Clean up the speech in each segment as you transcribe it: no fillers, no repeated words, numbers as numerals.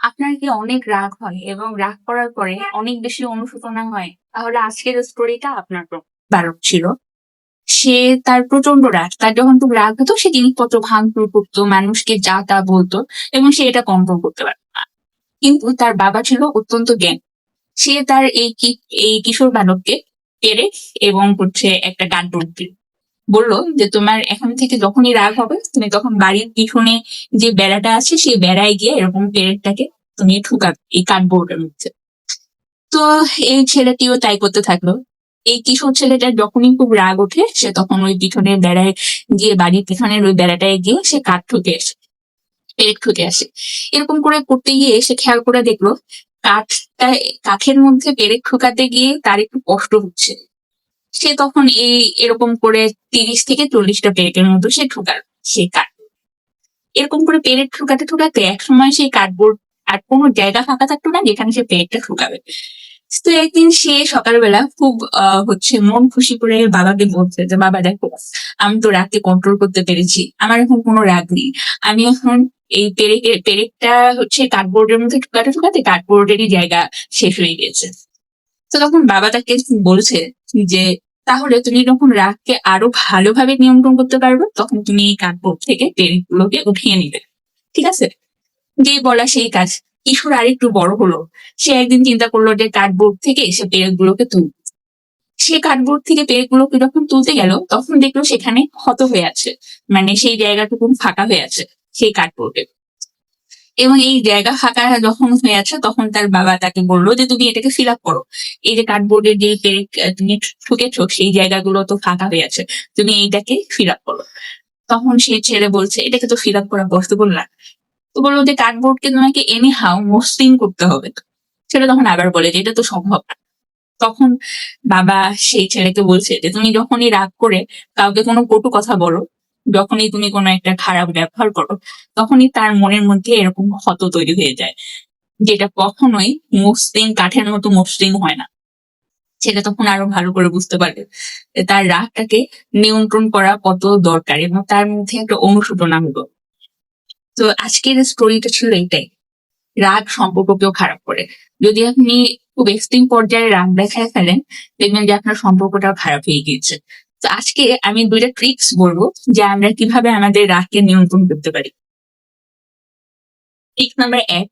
আপনার কি অনেক রাগ হয় এবং রাগ করার পরে অনেক বেশি অনুশোচনা হয়? তাহলে আজকের স্টোরিটা আপনার জন্য। বালক ছিল। সে তার প্রচন্ড রাগ। তার যখন খুব রাগ হতো সে জিনিসপত্র ভাঙচুর করতো, মানুষকে যা তা বলতো এবং সে এটা কন্ট্রোল করতে পারত না। কিন্তু তার বাবা ছিল অত্যন্ত জ্ঞানী। সে তার এই কিশোর বালককে পেরেক এবং একটা গাড্ডর দিল। বলল যে তোমার এখন থেকে যখনই রাগ হবে তুমি তখন বাড়ির পিছনে যে বেড়াটা আছে সেই বেড়ায় গিয়ে এরকম পেরেকটাকে তুমি ঠুকাবে এই কার্ডবোর্ডের মধ্যে। তো এই ছেলেটিও তাই করতে থাকলো। এই কিশোর ছেলেটার যখনই খুব রাগ ওঠে সে তখন ওই পিছনের বেড়ায় গিয়ে বাড়ির পিছনের ওই বেড়াটায় গিয়ে সে কাঠ ঠুকে আসে, পেরেক ঠুকে আসে। এরকম করে করতে গিয়ে সে খেয়াল করে দেখলো কাঠটা কাঠের মধ্যে পেরেক ঠুকাতে গিয়ে তার একটু কষ্ট হচ্ছে। সে তখন এরকম করে 30 থেকে 40টা পেরেকের মতো সে ঠুকাল সেই কাঠ। এরকম করে পেরেক ঠুকাতে ঠুকাতে একসময় সেই কার্ডবোর্ড আর কোনো জায়গা ফাঁকা থাকতো না যেখানে সে পেরেকটা ঠুকাবে। তো একদিন সে সকালবেলা খুব মন খুশি করে বাবাকে বলছে যে বাবা দেখো, আমি তো রাগকে কন্ট্রোল করতে পেরেছি, আমার এখন কোনো রাগ নেই। আমি এখন এই পেরেকটা কার্ডবোর্ডের মধ্যে ঠুকাতে ঠুকাতে কার্ডবোর্ডেরই জায়গা শেষ হয়ে গেছে। তো তখন বাবা তাকে বলছে যে তাহলে তুমি যখন রাগকে আরো ভালোভাবে নিয়ন্ত্রণ করতে পারবে তখন তুমি এই কার্ডবোর্ড থেকে পেরেকগুলোকে উঠিয়ে নিবে, ঠিক আছে? যেই বলা সেই কাজ। কিশোর আরেকটু বড় হলো। সে একদিন চিন্তা করলো যে কার্ডবোর্ড থেকে সে পেরেকগুলোকে তুলবে। সে কার্ডবোর্ড থেকে পেরেকগুলোকে যখন তুলতে গেল তখন দেখলো সেখানে ক্ষত হয়ে আছে, মানে সেই জায়গাটুকু ফাঁকা হয়ে আছে সেই কার্ডবোর্ডে। এবং এই জায়গা ফাঁকা যখন হয়ে আছে তখন তার বাবা তাকে বললো যে তুমি এটাকে ফিল আপ করো। এই যে কার্ডবোর্ডের যে পেরেক তুমি ঠুকেছো সেই জায়গাগুলো তো ফাঁকা হয়ে আছে, তুমি এইটাকে ফিল আপ করো। তখন সেই ছেলে বলছে এটাকে তো ফিল আপ করা পসিবল না। তো বললো যে কার্ডবোর্ডকে তোমাকে এনি হাউ মসৃণ করতে হবে। সেটা তখন আবার বলে যে এটা তো সম্ভব না। তখন বাবা সেই ছেলেকে বলছে যে তুমি যখনই রাগ করে কাউকে কোনো কটু কথা বলো, যখনই তুমি কোনো একটা খারাপ ব্যবহার করো, তখনই তার মনের মধ্যে এরকম ক্ষত তৈরি হয়ে যায়, যেটা কখনোই মসৃণ কাঠের মতো মসৃণ হয় না। সেটা তখন আরো ভালো করে বুঝতে পারবে যে তার রাগটাকে নিয়ন্ত্রণ করা কত দরকার এবং তার মধ্যে একটা অনুশোচনা হলো। তো আজকের স্টোরিটা ছিল এটাই। রাগ সম্পর্ককেও খারাপ করে। যদি আপনি খুব এক্সট্রিম পর্যায়ে রাগ দেখায় ফেলেন দেখবেন যে আপনার সম্পর্কটাও খারাপ হয়ে গিয়েছে। তো আজকে আমি 2টা ট্রিক্স বলবো যে আমরা কিভাবে আমাদের রাগকে নিয়ন্ত্রণ করতে পারি। ট্রিক্স নাম্বার 1,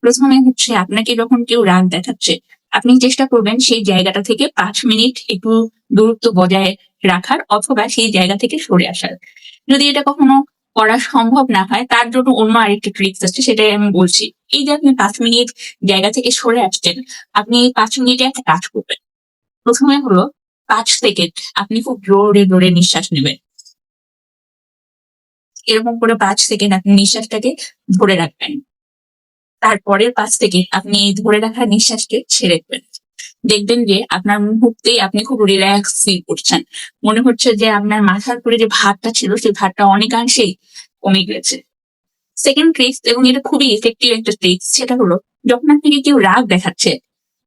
প্রথমে আপনাকে যখন কেউ রাগ দেখাচ্ছে আপনি চেষ্টা করবেন সেই জায়গাটা থেকে 5 মিনিট একটু দূরত্ব বজায় রাখার অথবা সেই জায়গা থেকে সরে আসার। যদি এটা কখনো করা সম্ভব না হয় তার জন্য অন্য আরেকটা ট্রিক্স আছে, সেটাই আমি বলছি। এই যে আপনি 5 মিনিট জায়গা থেকে সরে আসছেন, আপনি এই 5 মিনিটে একটা কাজ করবেন। প্রথমে হলো 5 সেকেন্ড আপনি খুব জোরে জোরে নিঃশ্বাস নেবেন। এরকম করে 5 সেকেন্ড আপনি নিঃশ্বাসটাকে ধরে রাখবেন। তারপরের 5 সেকেন্ড আপনি এই ধরে রাখা নিঃশ্বাসকে ছেড়ে দেবেন। দেখবেন যে আপনার মুহূর্তেই আপনি খুব রিল্যাক্স ফিল করছেন। মনে হচ্ছে যে আপনার মাথার উপরে যে ভারটা ছিল সেই ভারটা অনেকাংশেই কমে গেছে। সেকেন্ড ট্রিক্স, এবং এটা খুবই ইফেক্টিভ একটা ট্রিক্স, সেটা হলো যখন আপনাকে কেউ রাগ দেখাচ্ছে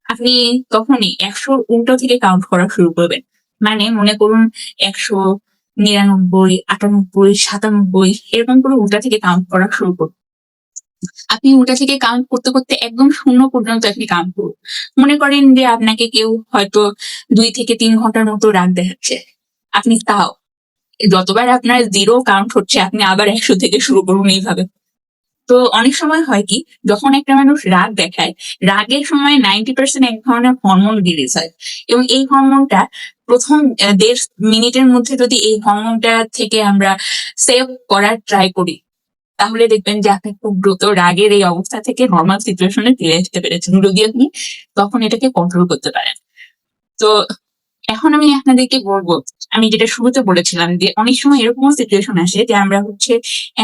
আপনি তখনই 100 উল্টো থেকে কাউন্ট করা শুরু করবেন। মানে মনে করুন 199, 98, 97 এরকম করে উল্টা থেকে কাউন্ট করা শুরু করুন। আপনি ওটা থেকে কাউন্ট করতে করতে একদম 0 পর্যন্ত আপনি কাউন্ট করুন। মনে করেন যে আপনাকে কেউ হয়তো 2 থেকে 3 ঘন্টার মতো রাগ দেখাচ্ছে, আপনি তাও যতবার আপনার 0 কাউন্ট হচ্ছে আপনি আবার 100 থেকে শুরু করুন এইভাবে। তো অনেক সময় হয় কি, যখন একটা মানুষ রাগ দেখায় রাগের সময় 90% এক ধরনের হরমোন রিলিজ হয় এবং এই হরমোনটা প্রথম 1.5 মিনিটের মধ্যে যদি এই হরমোনটা থেকে আমরা সেভ করার ট্রাই করি তাহলে দেখবেন যে আপনি খুব দ্রুত রাগের এই অবস্থা থেকে নর্মাল সিচুয়েশনে ফিরে আসতে পেরেছেন, যদি আপনি তখন এটাকে কন্ট্রোল করতে পারেন। তো এখন আমি আপনাদেরকে বলবো, আমি যেটা শুরুতে বলেছিলাম যে অনেক সময় এরকমও সিচুয়েশন আসে যে আমরা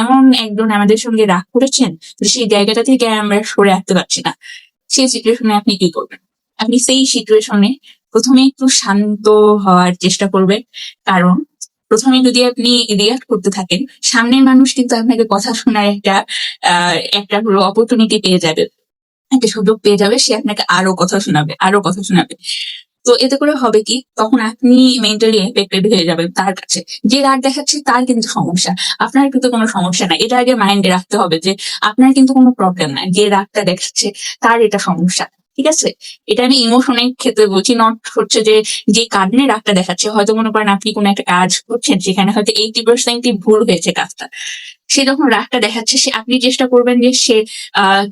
এমন একজন আমাদের সঙ্গে রাগ করেছেন যে সেই জায়গাটা থেকে আমরা সরে আসতে পারছি না। সেই সিচুয়েশনে আপনি কি করবেন? আপনি সেই সিচুয়েশনে প্রথমে একটু শান্ত হওয়ার চেষ্টা করবেন, কারণ প্রথমে যদি আপনি রিয়াক্ট করতে থাকেন সামনের মানুষ কিন্তু আপনাকে কথা শোনার একটা হলো অপরচুনিটি পেয়ে যাবে, একটা সুযোগ পেয়ে যাবে, সে আপনাকে আরো কথা শোনাবে, আরো কথা শোনাবে। তো তো এতে করে হবে কি, তখন আপনি মেন্টালি এফেক্টেড হয়ে যাবেন তার কাছে। যে রাগ দেখাচ্ছে তার কিন্তু সমস্যা, আপনার কিন্তু কোনো সমস্যা নাই। এটা আগে মাইন্ডে রাখতে হবে যে আপনার কিন্তু কোনো প্রবলেম নাই, যে রাগটা দেখাচ্ছে তার এটা সমস্যা। ঠিক আছে? এটা আমি ইমোশনের ক্ষেত্রে বলছি, নট হচ্ছে যে কারণে রাগটা দেখাচ্ছে। হয়তো মনে করেন আপনি কোনো একটা কাজ করছেন, সেখানে হয়তো 80% ভুল হয়েছে কাজটা। সে যখন রাগটা দেখাচ্ছে, আপনি চেষ্টা করবেন যে সে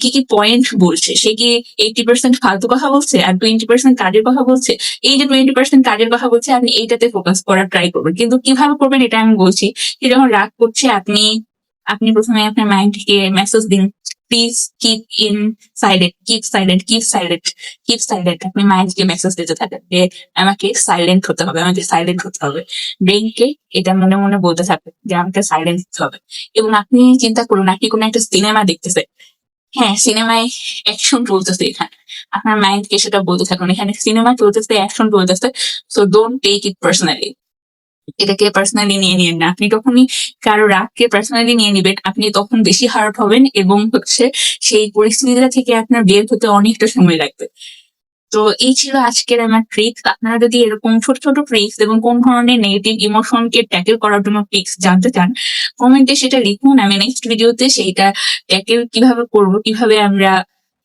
কি কি পয়েন্ট বলছে, সে কি 80% ফালতু কথা বলছে আর 20% কাজের কথা বলছে। এই যে 20% কাজের কথা বলছে, আপনি এইটাতে ফোকাস করার ট্রাই করবেন। কিন্তু কিভাবে করবেন এটা আমি বলছি। সে যখন রাগ করছে, আপনি আপনি প্রথমে আপনার মাইন্ডকে মেসেজ দিন, please keep in silent, keep silent, keep silent, keep silent. আপনি মাইন্ডকে মেসেজ দিতে থাকেন যে আমাকে সাইলেন্ট হতে হবে, আমাকে সাইলেন্ট হতে হবে। ব্রেইনকে এটা মনে মনে বলতে থাকবে যে আমাকে সাইলেন্ট হতে হবে। এবং আপনি চিন্তা করুন, আপনি কোনো একটা সিনেমা দেখতেছেন। হ্যাঁ, সিনেমায় অ্যাকশন চলতেছে এখানে। আপনার মাইন্ডকে সেটা বলতে থাকুন, এখানে সিনেমা চলতেছে, অ্যাকশন চলতেছে। So don't take it personally. এটাকে পার্সোনালি নিয়ে নিয়েন না। আপনি যখনই কারো রাগকে পার্সোনালি নিয়ে নিবেন, আপনি তখন বেশি হার্ট হবেন এবং হচ্ছে সেই পরিস্থিতিটা থেকে আপনার বের হতে অনেকটা সময় লাগবে। তো এই ছিল আজকের আমার ট্রিক্স। আপনারা যদি এরকম ছোট ছোট ট্রিক্স এবং কোন ধরনের নেগেটিভ ইমোশনকে ট্যাকেল করার জন্য ট্রিক্স জানতে চান, কমেন্টে সেটা লিখুন। আমি নেক্সট ভিডিওতে সেইটা ট্যাকেল কিভাবে করব, কিভাবে আমরা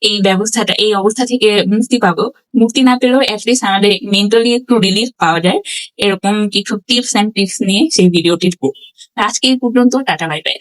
এই অবস্থা থেকে মুক্তি পাবো। মুক্তি না পেলেও অ্যাটলিস্ট আমাদের মেন্টালি একটু রিলিফ পাওয়া যায়, এরকম কিছু টিপস অ্যান্ড ট্রিক্স নিয়ে সেই ভিডিওটি করব। আজকে এই পর্যন্ত, টাটা বাই বাই।